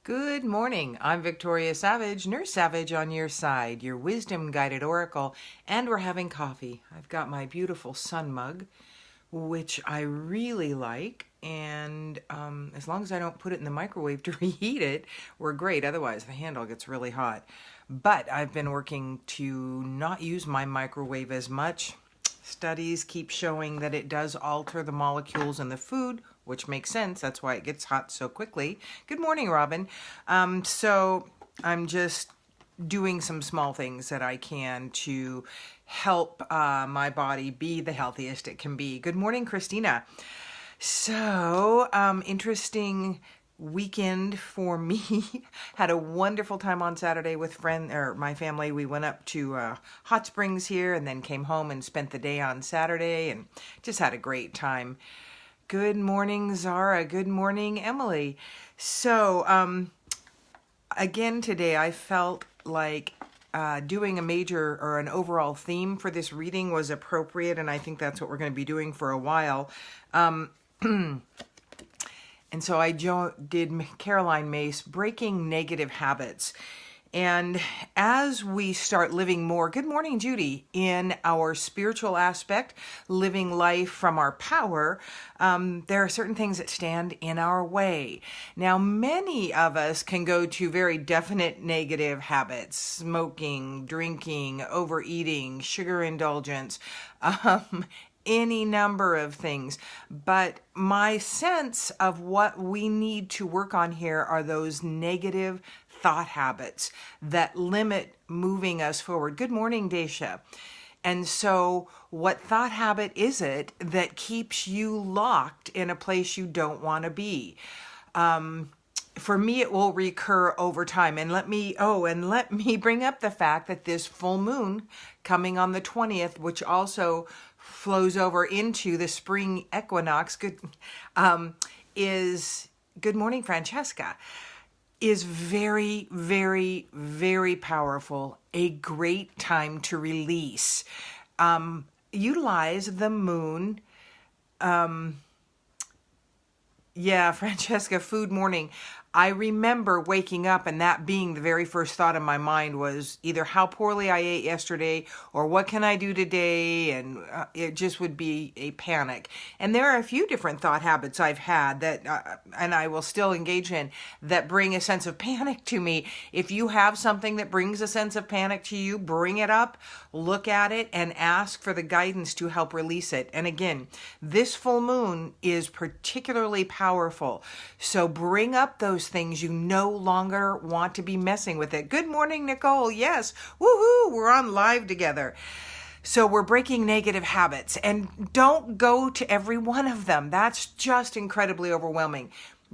Good morning. I'm Victoria Savage, Nurse Savage on your side, your wisdom guided oracle, and we're having coffee. I've got my beautiful sun mug, which I really like, and as long as I don't put it in the microwave to reheat it, we're great. Otherwise, the handle gets really hot. But I've been working to not use my microwave as much. Studies keep showing that it does alter the molecules in the food, which makes sense. That's why it gets hot so quickly. Good morning, Robin. So I'm just doing some small things that I can to help my body be the healthiest it can be. Good morning, Christina. So, interesting weekend for me. Had a wonderful time on Saturday with my family. We went up to Hot Springs here and then came home and spent the day on Saturday and just had a great time. Good morning, Zara. Good morning, Emily. So, again today I felt like doing a major or an overall theme for this reading was appropriate, and I think that's what we're going to be doing for a while. And so I did Caroline Myss, Breaking Negative Habits. And as we start living more, good morning, Judy, in our spiritual aspect, living life from our power, there are certain things that stand in our way. Now, many of us can go to very definite negative habits: smoking, drinking, overeating, sugar indulgence, any number of things. But my sense of what we need to work on here are those negative thought habits that limit moving us forward. Good morning, Daisha. And so what thought habit is it that keeps you locked in a place you don't want to be? For me, it will recur over time. And let me bring up the fact that this full moon coming on the 20th, which also flows over into the spring equinox, good morning, Francesca, is very, very, very powerful. A great time to release. Utilize the moon. Francesca, food morning. I remember waking up and that being the very first thought in my mind was either how poorly I ate yesterday or what can I do today, and it just would be a panic. And there are a few different thought habits I've had that, and I will still engage in, that bring a sense of panic to me. If you have something that brings a sense of panic to you, bring it up, look at it, and ask for the guidance to help release it. And again, this full moon is particularly powerful. So bring up those things you no longer want to be messing with it. Good morning, Nicole. Yes. Woohoo. We're on live together. So we're breaking negative habits, and don't go to every one of them. That's just incredibly overwhelming.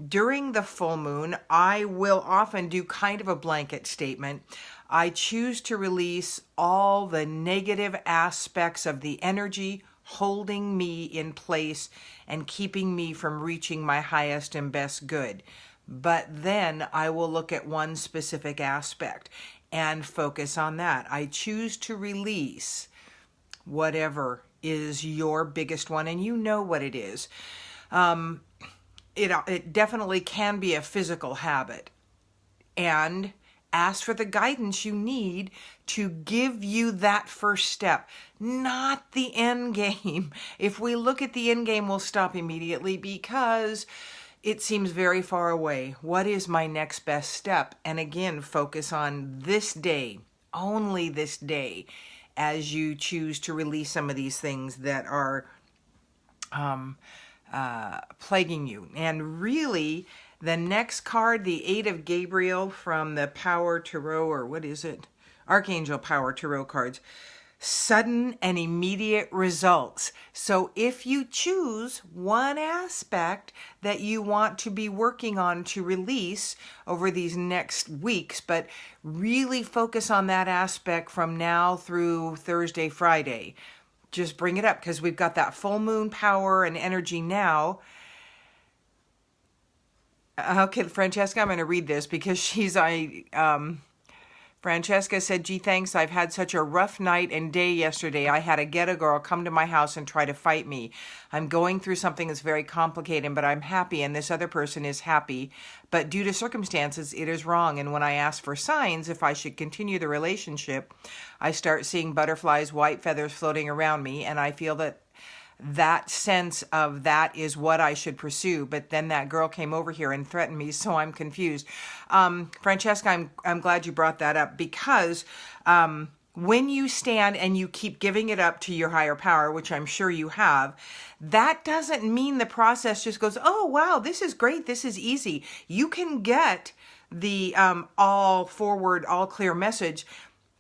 During the full moon, I will often do kind of a blanket statement. I choose to release all the negative aspects of the energy holding me in place and keeping me from reaching my highest and best good. But then I will look at one specific aspect and focus on that. I choose to release whatever is your biggest one, and you know what it is. It definitely can be a physical habit. And ask for the guidance you need to give you that first step, not the end game. If we look at the end game, we'll stop immediately because it seems very far away. What is my next best step? And again, focus on this day, only this day, as you choose to release some of these things that are plaguing you. And really, the next card, the Eight of Gabriel from the Power Tarot, or what is it? Archangel Power Tarot cards. Sudden and immediate results. So if you choose one aspect that you want to be working on to release over these next weeks, but really focus on that aspect from now through Thursday, Friday, just bring it up, because we've got that full moon power and energy now. Okay, Francesca, I'm going to read this because Francesca said, gee, thanks. I've had such a rough night and day yesterday. I had a ghetto girl come to my house and try to fight me. I'm going through something that's very complicated, but I'm happy, and this other person is happy. But due to circumstances, it is wrong. And when I ask for signs if I should continue the relationship, I start seeing butterflies, white feathers floating around me, and I feel that sense of that is what I should pursue. But then that girl came over here and threatened me, so I'm confused. Francesca, I'm glad you brought that up, because when you stand and you keep giving it up to your higher power, which I'm sure you have, that doesn't mean the process just goes, oh, wow, this is great, this is easy. You can get the all forward, all clear message.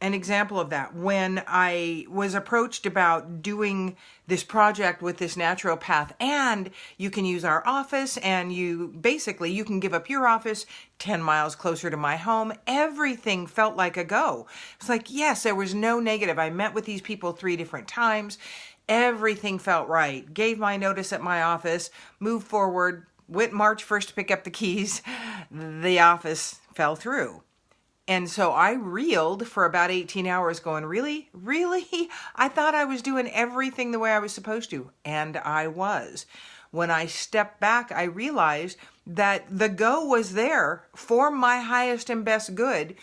An example of that, when I was approached about doing this project with this naturopath, and you can use our office, and you can give up your office 10 miles closer to my home. Everything felt like a go. It's like, yes, there was no negative. I met with these people 3 different times. Everything felt right. Gave my notice at my office, moved forward, went March 1st to pick up the keys. The office fell through. And so I reeled for about 18 hours going, really? Really? I thought I was doing everything the way I was supposed to. And I was. When I stepped back, I realized that the go was there for my highest and best good.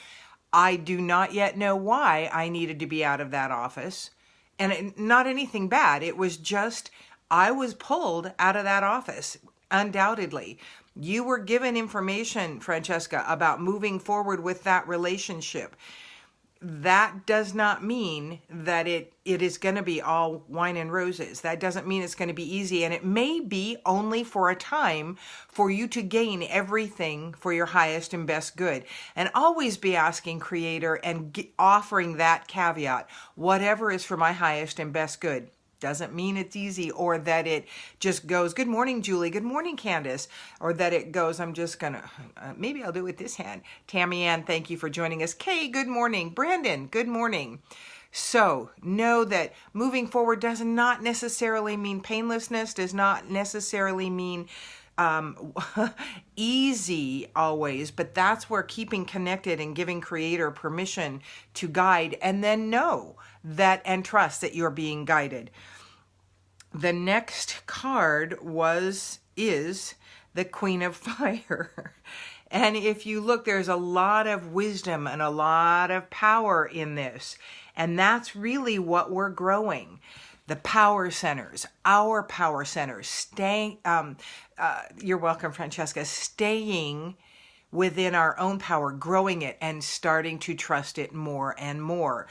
I do not yet know why I needed to be out of that office. And not anything bad. It was just, I was pulled out of that office, undoubtedly. You were given information, Francesca, about moving forward with that relationship. That does not mean that it is going to be all wine and roses. That doesn't mean it's going to be easy. And it may be only for a time for you to gain everything for your highest and best good. And always be asking Creator and offering that caveat, whatever is for my highest and best good. Doesn't mean it's easy, or that it just goes, good morning, Julie, good morning, Candace, or that it goes, I'm just going to, maybe I'll do it with this hand. Tammy Ann, thank you for joining us. Kay, good morning. Brandon, good morning. So know that moving forward does not necessarily mean painlessness, does not necessarily mean easy always, but that's where keeping connected and giving Creator permission to guide, and then know that and trust that you're being guided. The next card is the Queen of Fire. And if you look, there's a lot of wisdom and a lot of power in this. And that's really what we're growing. The power centers, our power centers, staying, you're welcome, Francesca, staying within our own power, growing it and starting to trust it more and more.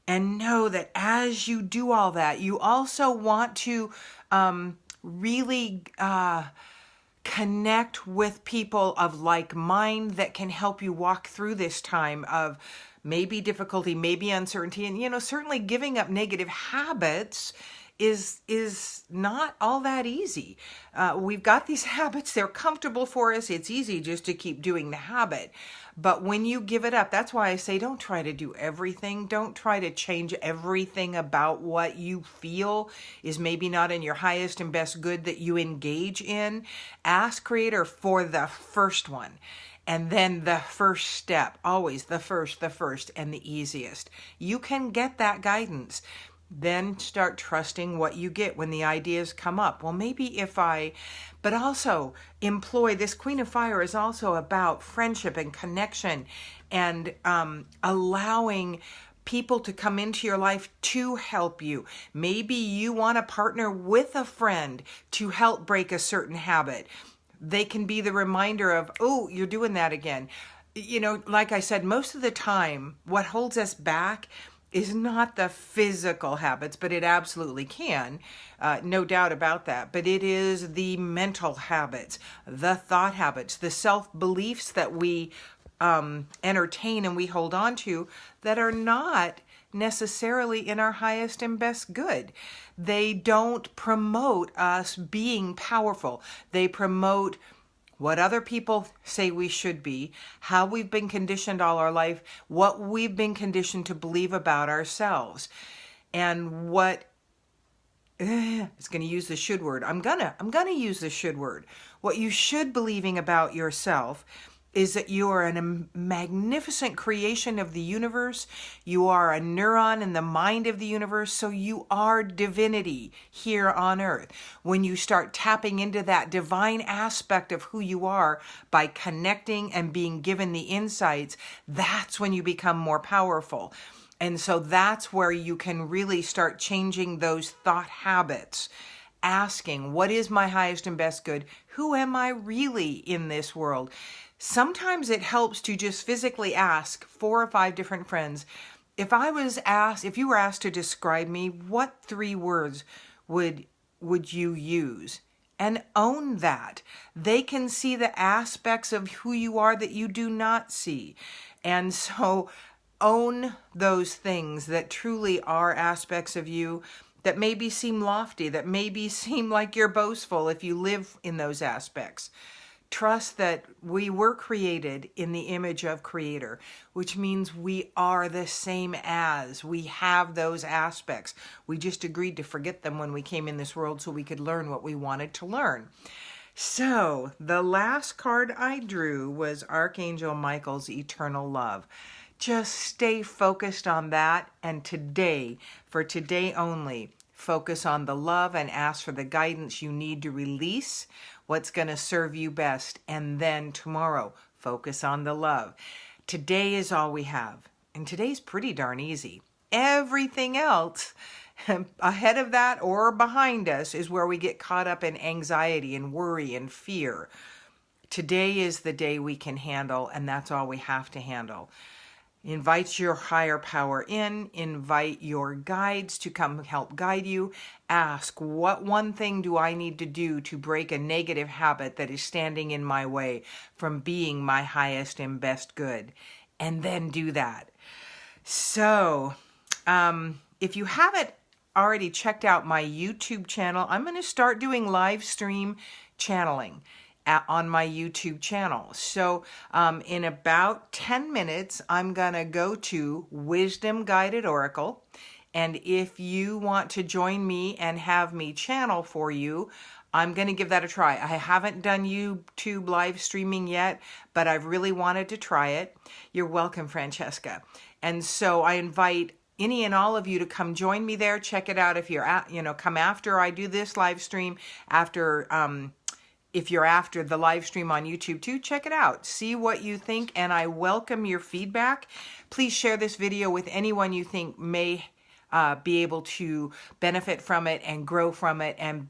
And know that as you do all that, you also want to really connect with people of like mind that can help you walk through this time of maybe difficulty, maybe uncertainty, and certainly giving up negative habits is not all that easy. We've got these habits, they're comfortable for us. It's easy just to keep doing the habit. But when you give it up, that's why I say don't try to do everything. Don't try to change everything about what you feel is maybe not in your highest and best good that you engage in. Ask Creator for the first one. And then the first step, always the first and the easiest. You can get that guidance. Then start trusting what you get when the ideas come up. Well, maybe but also employ this Queen of Fire is also about friendship and connection and allowing people to come into your life to help you. Maybe you want to partner with a friend to help break a certain habit. They can be the reminder of, oh, you're doing that again. Like I said, most of the time, what holds us back is not the physical habits, but it absolutely can, no doubt about that. But it is the mental habits, the thought habits, the self-beliefs that we entertain and we hold on to that are not necessarily in our highest and best good. They don't promote us being powerful. They promote what other people say we should be, how we've been conditioned all our life, what we've been conditioned to believe about ourselves. And what it's going to use the should word. I'm going to use the should word. What you should believing about yourself is that you are a magnificent creation of the universe. You are a neuron in the mind of the universe. So you are divinity here on earth. When you start tapping into that divine aspect of who you are by connecting and being given the insights, that's when you become more powerful. And so that's where you can really start changing those thought habits. Asking, what is my highest and best good? Who am I really in this world? Sometimes it helps to just physically ask 4 or 5 different friends. If you were asked to describe me, what 3 words would you use? And own that. They can see the aspects of who you are that you do not see. And so own those things that truly are aspects of you that maybe seem lofty, that maybe seem like you're boastful if you live in those aspects. Trust that we were created in the image of Creator, which means we are the same as. We have those aspects. We just agreed to forget them when we came in this world so we could learn what we wanted to learn. So the last card I drew was Archangel Michael's Eternal Love. Just stay focused on that, and today, for today only, focus on the love and ask for the guidance you need to release what's going to serve you best. And then tomorrow, focus on the love. Today is all we have, and today's pretty darn easy. Everything else ahead of that or behind us is where we get caught up in anxiety and worry and fear. Today is the day we can handle, and that's all we have to handle. Invite your higher power in, invite your guides to come help guide you. Ask, what one thing do I need to do to break a negative habit that is standing in my way from being my highest and best good? And then do that. So, if you haven't already checked out my YouTube channel, I'm going to start doing live stream channeling on my YouTube channel. So in about 10 minutes, I'm going to go to Wisdom Guided Oracle. And if you want to join me and have me channel for you, I'm going to give that a try. I haven't done YouTube live streaming yet, but I've really wanted to try it. You're welcome, Francesca. And so I invite any and all of you to come join me there. Check it out if you're come after I do this live stream, if you're after the live stream on YouTube too, check it out. See what you think, and I welcome your feedback. Please share this video with anyone you think may be able to benefit from it and grow from it and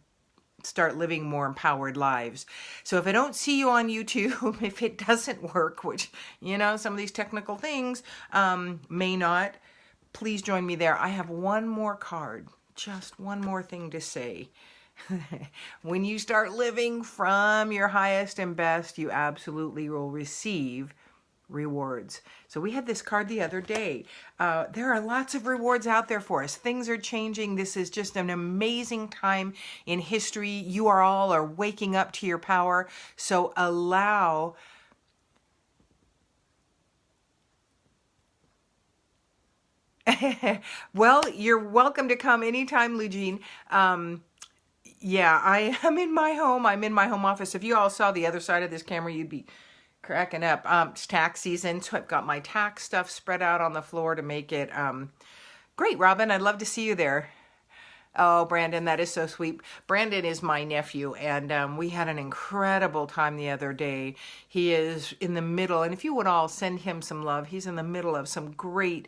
start living more empowered lives. So if I don't see you on YouTube, if it doesn't work, which, some of these technical things may not, please join me there. I have one more card, just one more thing to say. When you start living from your highest and best, you absolutely will receive rewards. So we had this card the other day. There are lots of rewards out there for us. Things are changing. This is just an amazing time in history. You all are waking up to your power. So allow well, you're welcome to come anytime, Lugene. Yeah, I am in my home. I'm in my home office. If you all saw the other side of this camera, you'd be cracking up. It's tax season, so I've got my tax stuff spread out on the floor to make it great. Robin, I'd love to see you there. Oh, Brandon, that is so sweet. Brandon is my nephew, and we had an incredible time the other day. He is in the middle, and if you would all send him some love, he's in the middle of some great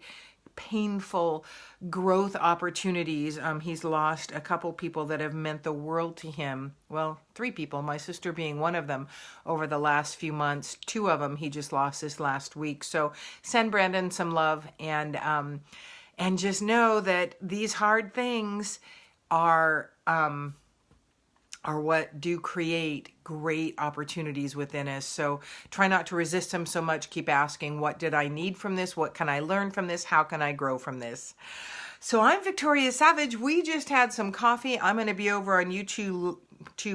painful growth opportunities. He's lost a couple people that have meant the world to him. Well, 3 people, my sister being one of them over the last few months. 2 of them he just lost this last week. So send Brandon some love, and just know that these hard things are what do create great opportunities within us. So try not to resist them so much. Keep asking, what did I need from this? What can I learn from this? How can I grow from this? So I'm Victoria Savage. We just had some coffee. I'm going to be over on YouTube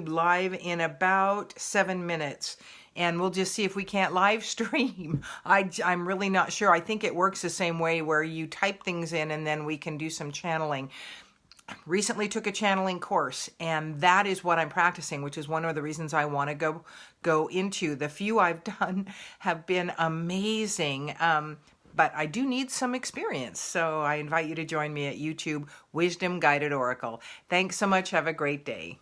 live in about 7 minutes. And we'll just see if we can't live stream. I'm really not sure. I think it works the same way where you type things in and then we can do some channeling. recently took a channeling course, and that is what I'm practicing, which is one of the reasons I want to go into. The few I've done have been amazing, but I do need some experience. So I invite you to join me at YouTube, Wisdom Guided Oracle. Thanks so much. Have a great day.